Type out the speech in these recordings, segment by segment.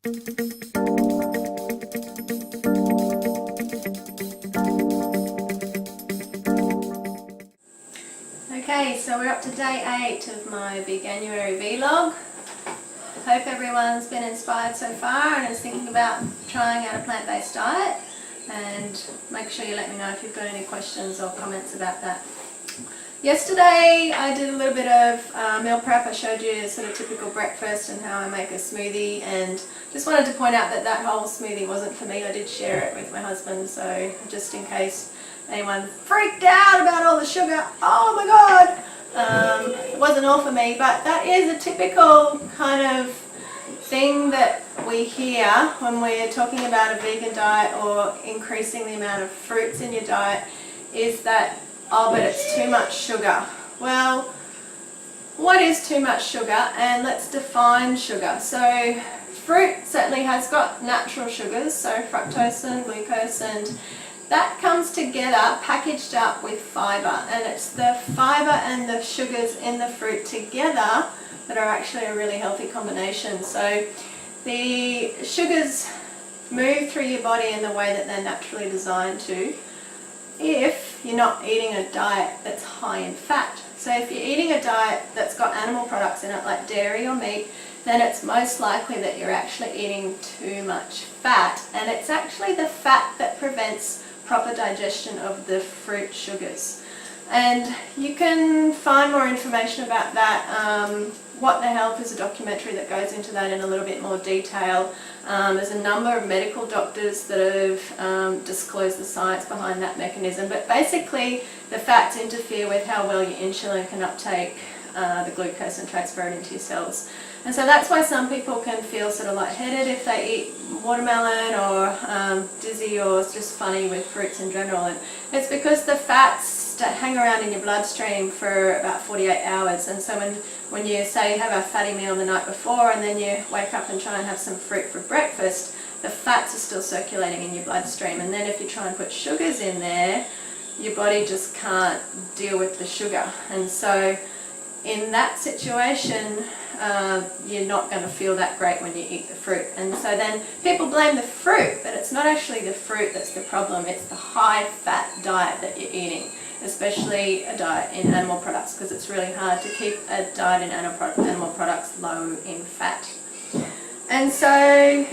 Okay, so we're up to day 8 of my Veganuary vlog. Hope everyone's been inspired so far and is thinking about trying out a plant-based diet, and make sure you let me know if you've got any questions or comments about that. Yesterday I did a little bit of meal prep. I showed you sort of typical breakfast and how I make a smoothie, and just wanted to point out that that whole smoothie wasn't for me. I did share it with my husband, so just in case anyone freaked out about all the sugar, oh my god, it wasn't all for me. But that is a typical kind of thing that we hear when we're talking about a vegan diet or increasing the amount of fruits in your diet, is that, oh, but it's too much sugar. Well, what is too much sugar? And let's define sugar. So fruit certainly has got natural sugars, so fructose and glucose, and that comes together packaged up with fibre, and it's the fibre and the sugars in the fruit together that are actually a really healthy combination. So the sugars move through your body in the way that they're naturally designed to, if you're not eating a diet that's high in fat. So if you're eating a diet that's got animal products in it, like dairy or meat, then it's most likely that you're actually eating too much fat, and it's actually the fat that prevents proper digestion of the fruit sugars. And you can find more information about that. What the Health is a documentary that goes into that in a little bit more detail. There's a number of medical doctors that have disclosed the science behind that mechanism, but basically the fats interfere with how well your insulin can uptake the glucose and transfer it into your cells. And so that's why some people can feel sort of lightheaded if they eat watermelon, or dizzy, or just funny with fruits in general. And it's because the fats hang around in your bloodstream for about 48 hours. And so when you say have a fatty meal the night before and then you wake up and try and have some fruit for breakfast, the fats are still circulating in your bloodstream. And then if you try and put sugars in there, your body just can't deal with the sugar. And so in that situation, you're not going to feel that great when you eat the fruit. And so then people blame the fruit, but it's not actually the fruit that's the problem, it's the high fat diet that you're eating, especially a diet in animal products, because it's really hard to keep a diet in animal products low in fat. And so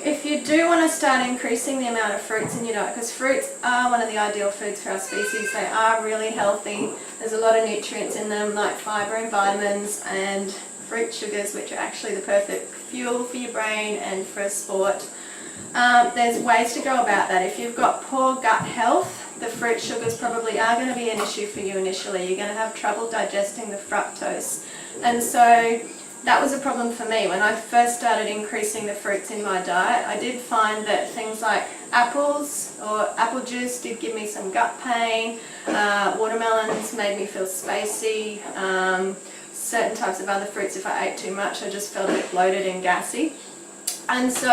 if you do want to start increasing the amount of fruits in your diet, because fruits are one of the ideal foods for our species, they are really healthy, there's a lot of nutrients in them like fibre and vitamins and fruit sugars, which are actually the perfect fuel for your brain and for sport. There's ways to go about that. If you've got poor gut health, the fruit sugars probably are going to be an issue for you initially. You're going to have trouble digesting the fructose. And so that was a problem for me. When I first started increasing the fruits in my diet, I did find that things like apples or apple juice did give me some gut pain. Watermelons made me feel spacey. Certain types of other fruits, if I ate too much, I just felt a bit bloated and gassy. And so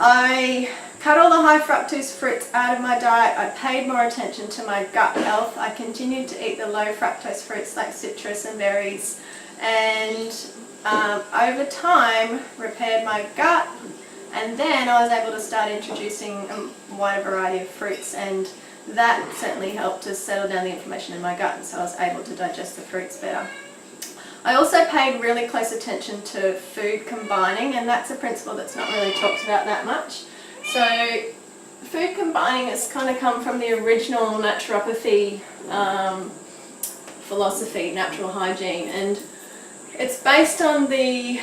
I cut all the high fructose fruits out of my diet. I paid more attention to my gut health. I continued to eat the low fructose fruits like citrus and berries, and over time repaired my gut, and then I was able to start introducing a wider variety of fruits, and that certainly helped to settle down the inflammation in my gut, and so I was able to digest the fruits better. I also paid really close attention to food combining, and that's a principle that's not really talked about that much. So food combining has kind of come from the original naturopathy philosophy, natural hygiene, and it's based on the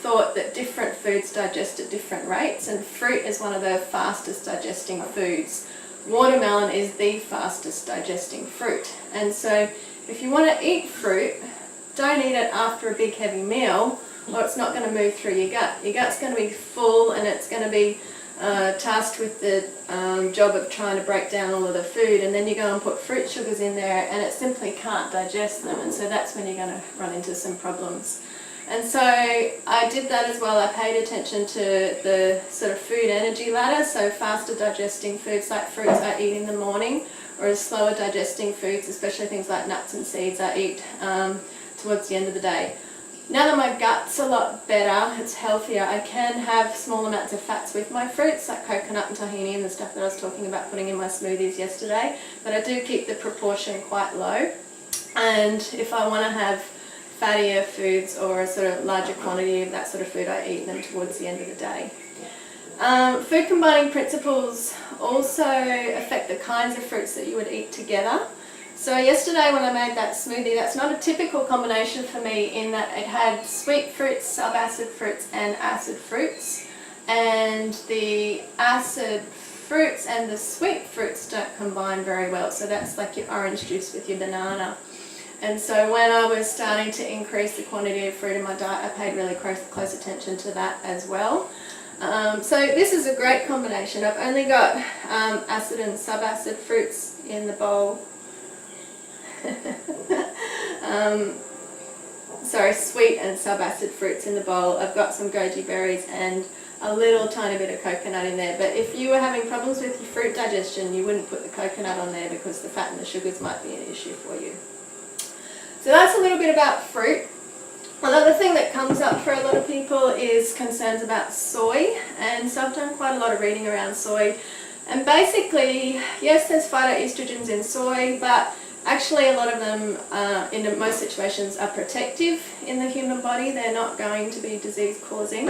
thought that different foods digest at different rates, and fruit is one of the fastest digesting foods. Watermelon is the fastest digesting fruit, and so if you want to eat fruit, don't eat it after a big heavy meal, or it's not going to move through your gut. Your gut's going to be full, and it's going to be tasked with the job of trying to break down all of the food, and then you go and put fruit sugars in there and it simply can't digest them, and so that's when you're going to run into some problems. And so I did that as well. I paid attention to the sort of food energy ladder, so faster digesting foods like fruits I eat in the morning, or slower digesting foods, especially things like nuts and seeds, I eat towards the end of the day. Now that my gut's a lot better, it's healthier, I can have small amounts of fats with my fruits, like coconut and tahini and the stuff that I was talking about putting in my smoothies yesterday, but I do keep the proportion quite low. And if I want to have fattier foods or a sort of larger quantity of that sort of food, I eat them towards the end of the day. Food combining principles also affect the kinds of fruits that you would eat together. So yesterday when I made that smoothie, that's not a typical combination for me in that it had sweet fruits, subacid fruits and acid fruits. And the acid fruits and the sweet fruits don't combine very well. So that's like your orange juice with your banana. And so when I was starting to increase the quantity of fruit in my diet, I paid really close attention to that as well. So this is a great combination. I've only got acid and subacid fruits in the bowl. Sweet and subacid fruits in the bowl. I've got some goji berries and a little tiny bit of coconut in there. But if you were having problems with your fruit digestion, you wouldn't put the coconut on there because the fat and the sugars might be an issue for you. So that's a little bit about fruit. Another thing that comes up for a lot of people is concerns about soy, and so I've done quite a lot of reading around soy. And basically, yes, there's phytoestrogens in soy, but actually a lot of them in most situations are protective in the human body. They're not going to be disease causing.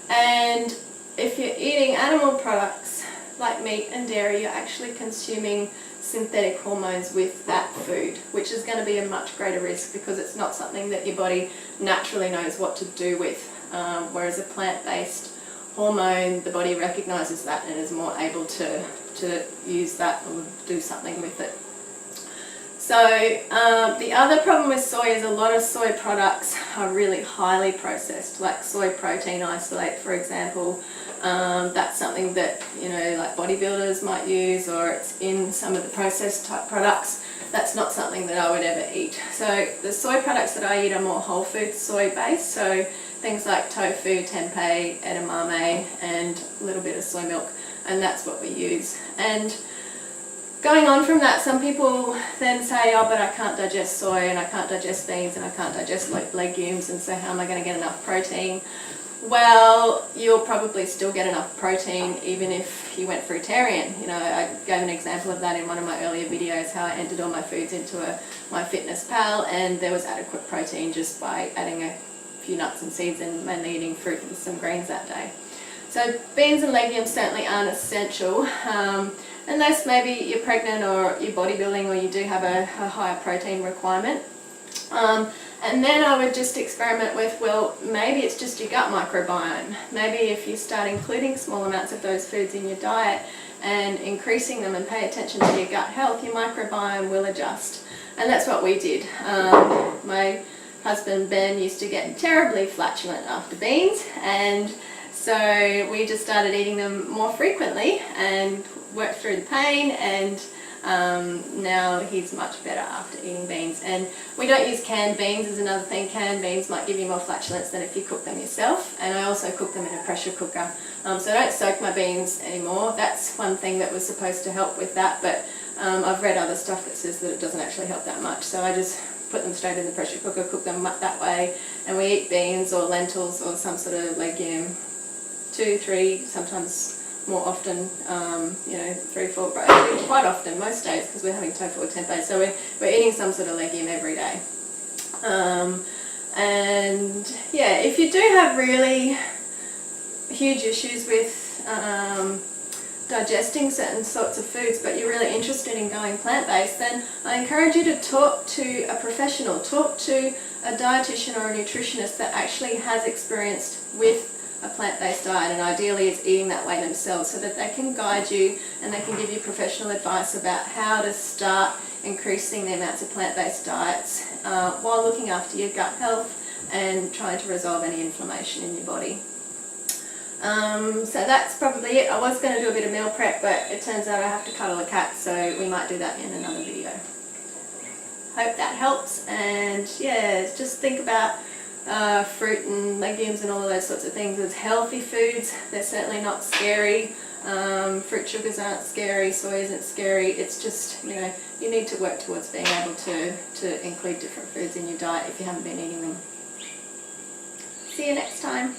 And if you're eating animal products like meat and dairy, you're actually consuming synthetic hormones with that food, which is going to be a much greater risk because it's not something that your body naturally knows what to do with. Whereas a plant-based hormone, the body recognises that and is more able to use that or do something with it. So the other problem with soy is a lot of soy products are really highly processed, like soy protein isolate, for example. That's something that, like bodybuilders might use, or it's in some of the processed type products. That's not something that I would ever eat. So the soy products that I eat are more whole food soy based, so things like tofu, tempeh, edamame, and a little bit of soy milk, and that's what we use. And going on from that, some people then say, oh, but I can't digest soy and I can't digest beans and I can't digest legumes, and so how am I going to get enough protein? Well, you'll probably still get enough protein even if you went fruitarian. I gave an example of that in one of my earlier videos, how I entered all my foods into MyFitnessPal, and there was adequate protein just by adding a few nuts and seeds and mainly eating fruit and some greens that day. So beans and legumes certainly aren't essential, unless maybe you're pregnant or you're bodybuilding or you do have a higher protein requirement. And then I would just experiment with, well, maybe it's just your gut microbiome. Maybe if you start including small amounts of those foods in your diet and increasing them and pay attention to your gut health, your microbiome will adjust. And that's what we did. My husband Ben used to get terribly flatulent after beans, and so we just started eating them more frequently and worked through the pain, and now he's much better after eating beans. And we don't use canned beans is another thing. Canned beans might give you more flatulence than if you cook them yourself, and I also cook them in a pressure cooker. So I don't soak my beans anymore. That's one thing that was supposed to help with that, but I've read other stuff that says that it doesn't actually help that much, so I just put them straight in the pressure cooker, cook them that way, and we eat beans or lentils or some sort of legume 2, 3, sometimes more often, 3, 4, quite often, most days, because we're having tofu or tempeh, so we're eating some sort of legume every day. And yeah, if you do have really huge issues with digesting certain sorts of foods, but you're really interested in going plant-based, then I encourage you to talk to a professional, talk to a dietitian or a nutritionist that actually has experience with a plant-based diet, and ideally is eating that way themselves, so that they can guide you and they can give you professional advice about how to start increasing the amounts of plant-based diets while looking after your gut health and trying to resolve any inflammation in your body. So that's probably it. I was going to do a bit of meal prep, but it turns out I have to cuddle a cat, so we might do that in another video. Hope that helps, and yeah, just think about fruit and legumes and all of those sorts of things as healthy foods. They're certainly not scary. Fruit sugars aren't scary, soy isn't scary. It's just, you need to work towards being able to include different foods in your diet if you haven't been eating them. See you next time.